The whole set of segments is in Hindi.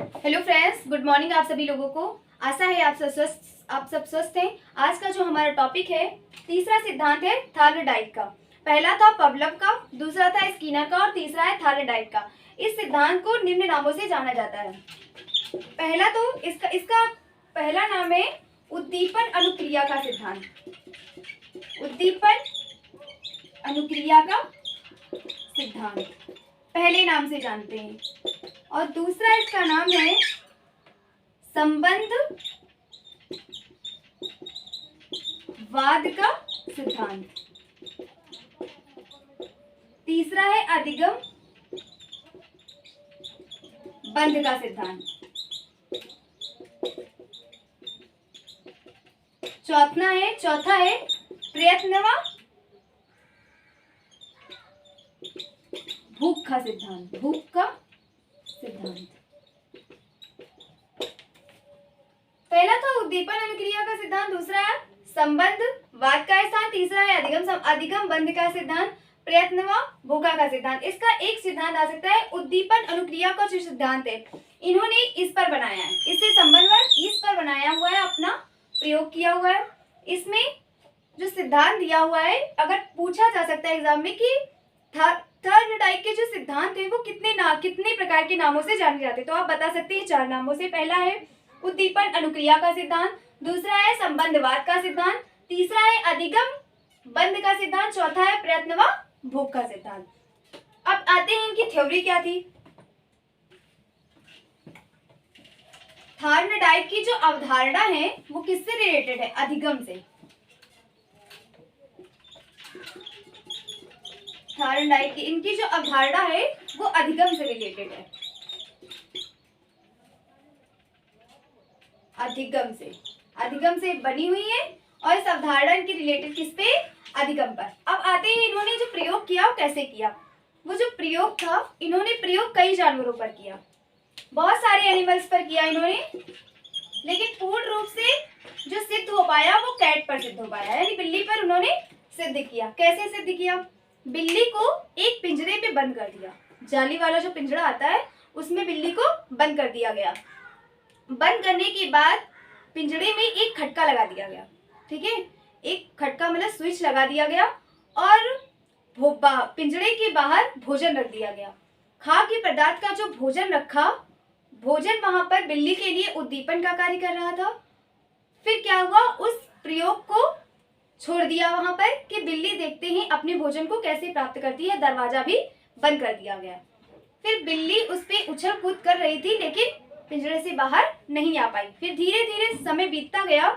हेलो फ्रेंड्स, गुड मॉर्निंग आप सभी लोगों को। आशा है आप सब स्वस्थ हैं। आज का जो हमारा टॉपिक है, तीसरा सिद्धांत है थार्नडाइक का। पहला था पवलव का, दूसरा था स्किनर का और तीसरा है थार्नडाइक का। इस सिद्धांत को निम्न नामों से जाना जाता है। पहला तो इसका पहला नाम है उद्दीपन अनुक्रिया का सिद्धांत। उद्दीपन अनुक्रिया का सिद्धांत पहले नाम से जानते हैं। और दूसरा इसका नाम है संबंध वाद का सिद्धांत। तीसरा है अधिगम बंध का सिद्धांत। चौथा है प्रयत्नवा भूख का सिद्धांत। भूख का सिद्धांत पहला था उद्दीपन अनुक्रिया का सिद्धांत, दूसरा है संबंध वाद का स्थान, तीसरा है अधिगम बंध का सिद्धांत, प्रयत्नवा भूखा का सिद्धांत। इसका एक सिद्धांत आ सकता है उद्दीपन अनुक्रिया का जो सिद्धांत है, इन्होंने इस पर बनाया है, इससे संबंध इस पर बनाया हुआ है, अपना प्रयोग किया हुआ है। इसमें जो सिद्धांत दिया हुआ है, अगर पूछा जा सकता है एग्जाम में कि थार्नडाइक के जो सिद्धांत है वो कितने प्रकार के नामों से जाने जाते हैं, तो आप बता सकते हैं 4 नामों से। पहला है उद्दीपन अनुक्रिया का सिद्धांत, दूसरा है संबंधवाद का सिद्धांत, तीसरा है अधिगम बंध का सिद्धांत, चौथा है प्रयत्नवा भूख का सिद्धांत। अब आते हैं इनकी थ्योरी क्या थी। थार्नडाइक की जो अवधारणा है वो किससे रिलेटेड है? अधिगम से। थार्नडाइक की इनकी जो अवधारणा है वो अधिगम से रिलेटेड है। अधिगम से बनी हुई है और इस अवधारणा की रिलेटेड किस पे? अधिगम पर। अब आते हैं इन्होंने जो प्रयोग किया वो कैसे किया। वो जो प्रयोग था, इन्होंने प्रयोग कई जानवरों पर किया, बहुत सारे एनिमल्स पर किया इन्होंने, लेकिन पूर्ण रूप से जो सिद्ध हो पाया वो कैट पर सिद्ध हो पाया, यानी बिल्ली पर उन्होंने सिद्ध किया। कैसे सिद्ध किया? बिल्ली को एक पिंजरे में बंद कर दिया, जाली वाला जो पिंजरा आता है उसमें बिल्ली को बंद कर दिया गया। बंद करने के बाद पिंजरे में एक खटका लगा दिया गया, ठीक है, एक खटका मतलब स्विच लगा दिया गया, और पिंजरे के बाहर भोजन रख दिया गया। खाद्य पदार्थ का जो भोजन रखा, भोजन वहां पर बिल्ली के लिए उद्दीपन का कार्य कर रहा था। फिर क्या हुआ, उस प्रयोग को छोड़ दिया वहां पर कि बिल्ली देखते ही अपने भोजन को कैसे प्राप्त करती है, दरवाजा भी बंद कर दिया गया। फिर बिल्ली उस पे उछल कूद कर रही थी, लेकिन पिंजरे से बाहर नहीं आ पाई। फिर धीरे धीरे समय बीतता गया,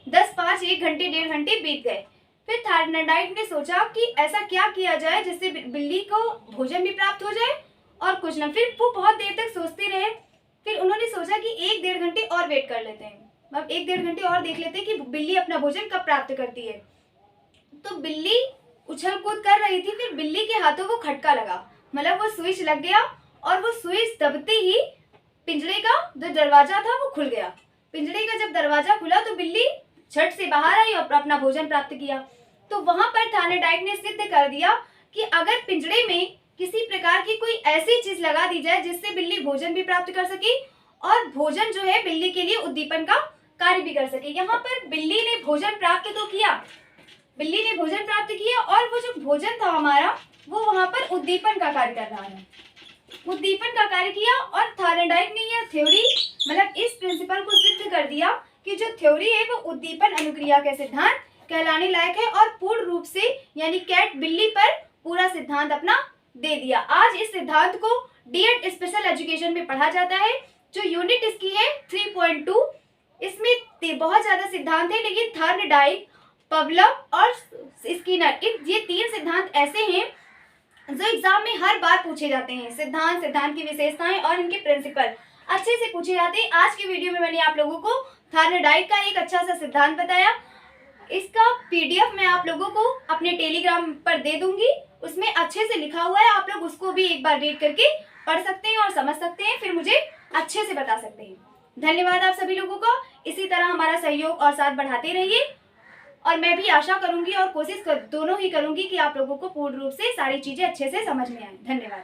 10, 5, 1 घंटे, 1.5 घंटे बीत गए। फिर थार्नडाइक ने सोचा कि ऐसा क्या किया जाए जिससे बिल्ली को भोजन भी प्राप्त हो जाए और कुछ ना। फिर वो बहुत देर तक सोचते रहे। फिर उन्होंने सोचा कि 1-1.5 घंटे और वेट कर लेते हैं, मतलब 1-1.5 घंटे और देख लेते हैं कि बिल्ली अपना भोजन कब प्राप्त करती है। तो बिल्ली उछल कूद कर रही थी, फिर बिल्ली के हाथों वो खटका लगा, मतलब वो स्विच लग गया, और वो स्विच दबते ही पिंजरे का जो दरवाजा था वो खुल गया। पिंजरे का जब दरवाजा खुला तो बिल्ली झट से बाहर आई और अपना भोजन प्राप्त किया। तो वहां पर थार्नडाइक ने सिद्ध कर दिया कि अगर पिंजरे में किसी प्रकार की कोई ऐसी चीज लगा दी जाए जिससे बिल्ली भोजन भी प्राप्त कर सके और भोजन जो है बिल्ली के लिए उद्दीपन का कार्य भी कर सके। यहाँ पर बिल्ली ने भोजन प्राप्त तो किया, बिल्ली ने भोजन प्राप्त किया, और वो जो भोजन था हमारा वो वहां पर उद्दीपन का कार्य कर रहा है, उद्दीपन का कार्य किया। और थार्नडाइक ने यह थ्योरी, मतलब इस प्रिंसिपल को सिद्ध कर दिया कि जो थ्योरी है वो उद्दीपन अनुक्रिया के सिद्धांत कहलाने लायक है, और पूर्ण रूप से यानी कैट बिल्ली पर पूरा सिद्धांत अपना दे दिया। आज इस सिद्धांत को डीएड स्पेशल एजुकेशन में पढ़ा जाता है। जो यूनिट इसकी है 3.2, इसमें बहुत ज्यादा सिद्धांत है, लेकिन थार्नडाइक, पवलव और स्किनर, ये 3 सिद्धांत ऐसे हैं जो एग्जाम में हर बार पूछे जाते हैं। सिद्धांत की विशेषताएं और इनके प्रिंसिपल अच्छे से पूछे जाते हैं। आज के वीडियो में मैंने आप लोगों को थार्नडाइक का एक अच्छा सा सिद्धांत बताया। इसका पीडीएफ मैं आप लोगों को अपने टेलीग्राम पर दे दूंगी, उसमें अच्छे से लिखा हुआ है, आप लोग उसको भी एक बार रीड करके पढ़ सकते हैं और समझ सकते हैं, फिर मुझे अच्छे से बता सकते हैं। धन्यवाद आप सभी लोगों का। इसी तरह हमारा सहयोग और साथ बढ़ाते रहिए। और मैं भी आशा करूंगी और दोनों ही करूंगी कि आप लोगों को पूर्ण रूप से सारी चीजें अच्छे से समझ में आए। धन्यवाद।